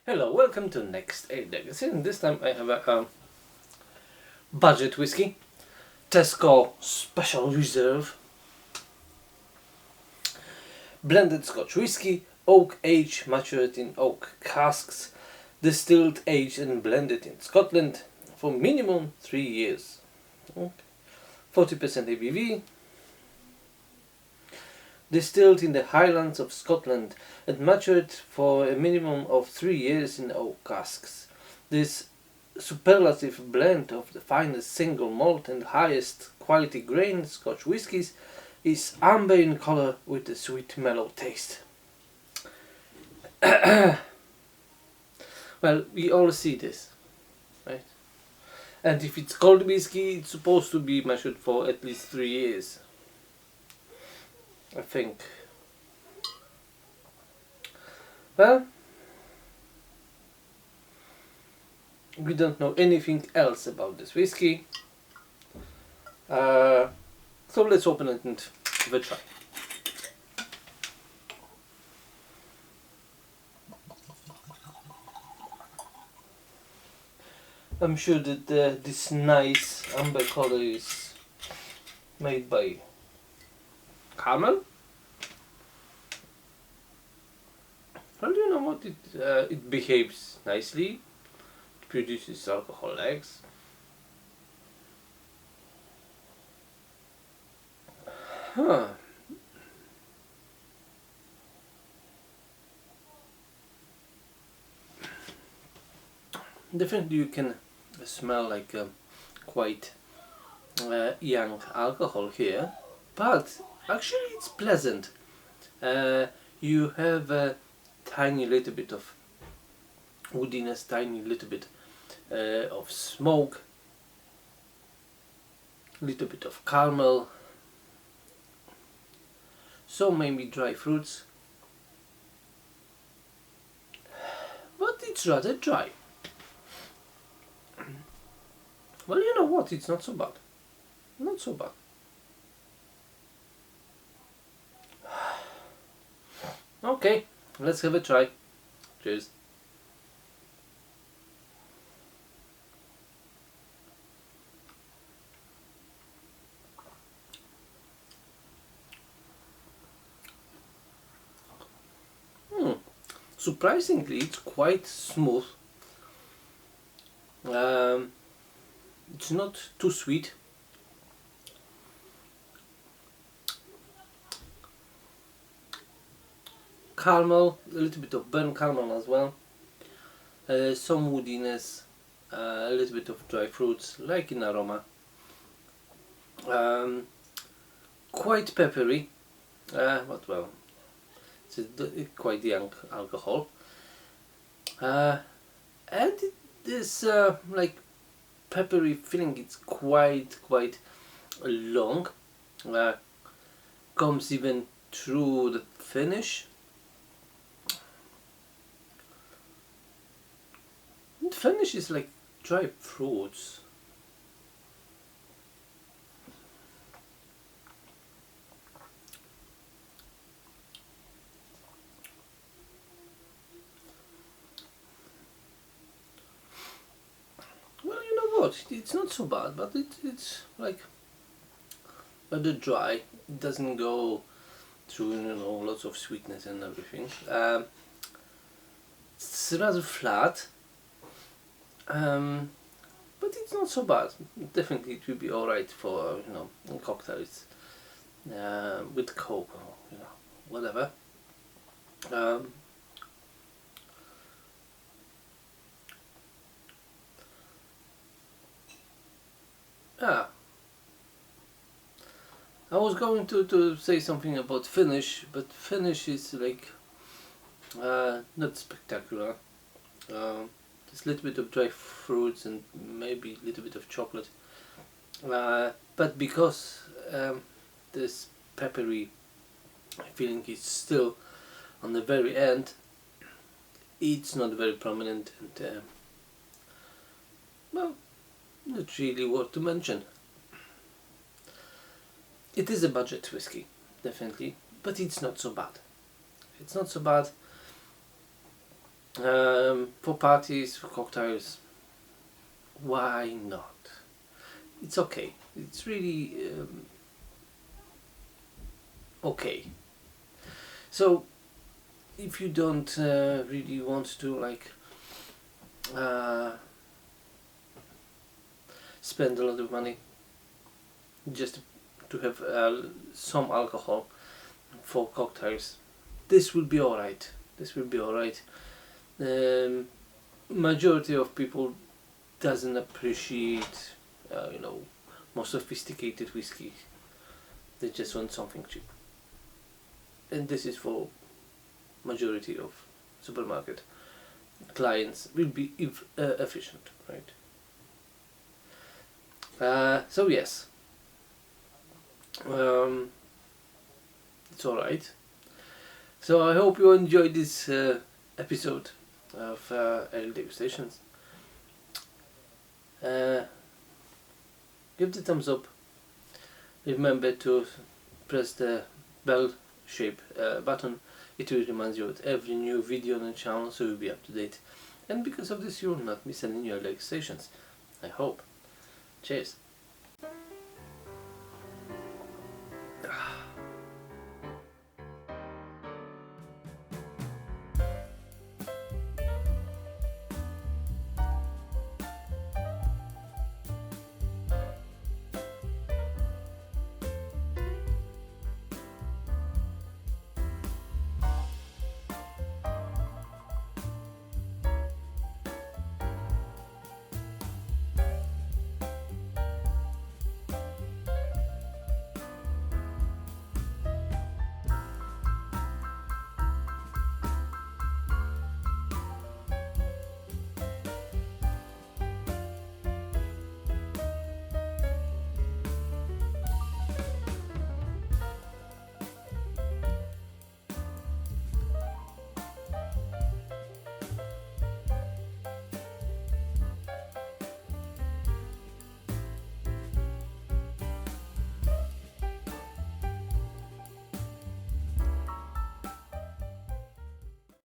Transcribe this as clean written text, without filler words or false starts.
Hello, welcome to next Degustation. This time I have a budget whiskey, Tesco Special Reserve, blended Scotch whisky, oak aged, matured in oak casks, distilled, aged and blended in Scotland for minimum 3 years. 40% ABV. Distilled in the highlands of Scotland and matured for a minimum of 3 years in oak casks. This superlative blend of the finest single malt and highest quality grain Scotch whiskies is amber in color with a sweet mellow taste. Well, we all see this, right? And if it's cold whiskey, it's supposed to be matured for at least 3 years, I think. Well, we don't know anything else about this whiskey, so let's open it and give it a try. I'm sure that this nice amber color is made by caramel. Well, you know what? It behaves nicely. It produces alcohol legs. Huh. Definitely, you can smell like quite young alcohol here, but actually it's pleasant. You have a tiny little bit of woodiness, tiny little bit of smoke, little bit of caramel, so maybe dry fruits, but it's rather dry. Well, you know what, it's not so bad. Not so bad. Okay, let's have a try. Cheers. Surprisingly, it's quite smooth. It's not too sweet. Caramel, a little bit of burnt caramel as well. Some woodiness, a little bit of dry fruits, like in aroma. Quite peppery, but well, it's quite young alcohol. And this like peppery feeling, it's quite long. Comes even through the finish. The finish is like dry fruits. Well, you know what? It's not so bad, but it's like rather dry. It doesn't go through, you know, lots of sweetness and everything. It's rather flat. But it's not so bad. Definitely it will be alright for, you know, cocktails with Coke or, you know, whatever. Yeah. I was going to say something about finish, but finish is like not spectacular. Just a little bit of dry fruits and maybe a little bit of chocolate. But because this peppery feeling is still on the very end, it's not very prominent, and well, not really worth to mention. It is a budget whiskey, definitely, but it's not so bad. It's not so bad for parties, for cocktails. Why not? It's okay. It's really okay. So if you don't really want to like spend a lot of money just to have some alcohol for cocktails, this will be alright. This will be alright. Majority of people doesn't appreciate more sophisticated whiskey. They just want something cheap, and this is for majority of supermarket clients will be efficient, right? So yes, it's alright. So I hope you enjoyed this episode of Ale Degustations. Give the thumbs up. Remember to press the bell shape button. It will remind you of every new video on the channel, so you'll be up to date. And because of this, you will not miss any new degustations. I hope. Cheers.